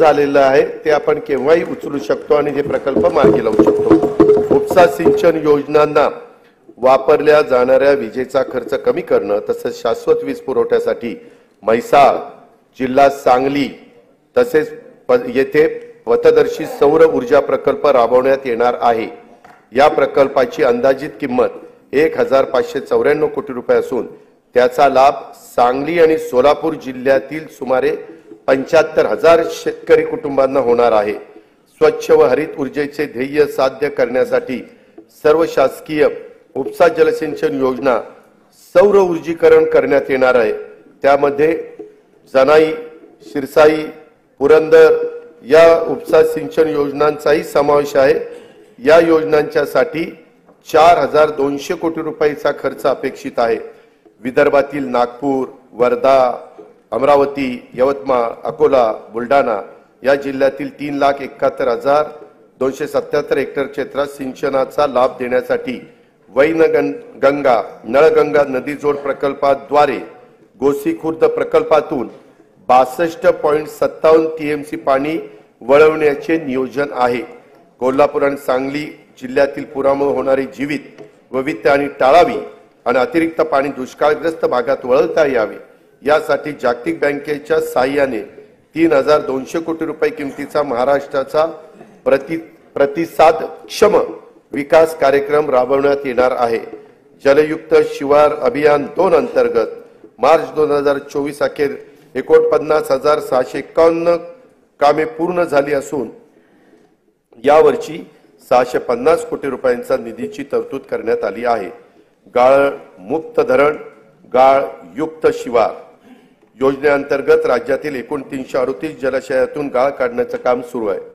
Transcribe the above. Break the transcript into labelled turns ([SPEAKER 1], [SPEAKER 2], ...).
[SPEAKER 1] झालेलं आहे ते आपण केव्हाही उचलू शकतो आणि हे प्रकल्प मार्गी लावू शकतो। उपसा सिंचन योजनांना वापरल्या जाणाऱ्या विजेचा खर्च कमी करणं तसेच शाश्वत वीज पुरवठ्यासाठी म्हैसाळ जिल्हा सांगली तसेच येथे पथदर्शी सौर ऊर्जा प्रकल्प राबवण्यात येणार आहे। या प्रकल्पाची अंदाजित किंमत 1594 कोटी रुपये असून त्याचा लाभ सांगली आणि सोलापूर जिल्ह्यातील सुमारे 75,000 शेतकरी कुटुंबांना होणार आहे। स्वच्छ व हरित ऊर्जेचे ध्येय साध्य करण्यासाठी सर्व शासकीय उपसा जलसिंचन योजना सौर ऊर्जीकरण करण्यात येणार आहे। त्यामध्ये जनाई, शिरसाई, पुरंदर या उपसा सिंचन योजनांचाही समावेश आहे। या योजनांच्यासाठी 4,200 कोटी रुपयाचा खर्च अपेक्षित आहे। विदर्भातील नागपूर, वर्धा, अमरावती, यवतमाळ, अकोला, बुलढाणा या जिल्ह्यातील 3,71,277 हेक्टर क्षेत्रात सिंचनाचा लाभ देण्यासाठी वैनगंगा नळगंगा नदीजोड प्रकल्पाद्वारे गोसीखुर्द प्रकल्पातून 62.57 टीएमसी पाणी वळवण्याचे नियोजन आहे। कोल्हापूर आणि सांगली जिल्ह्यातील पुरामुळे होणारी जीवित वैविध्य आणि टाळावी आणि अतिरिक्त पाणी दुष्काळग्रस्त भागात वळवता यावे यासाठी जागतिक बँकेच्या सहाय्याने 3,200 कोटी रुपये किमतीचा महाराष्ट्राचा प्रतिसादक्षम विकास कार्यक्रम राबवण्यात येणार आहे। जलयुक्त शिवार अभियान 2 अंतर्गत मार्च 2024 अखेर 49,651 कामे पूर्ण झाली असून यावर्षी 650 कोटी रुपयांचा निधीची तरतूद करण्यात आली आहे। गाळ मुक्त धरण, गाळ युक्त शिवार योजनेअंतर्गत राज्यातील एकूण 338 जलाशयातून गाळ काढण्याचे काम सुरू आहे।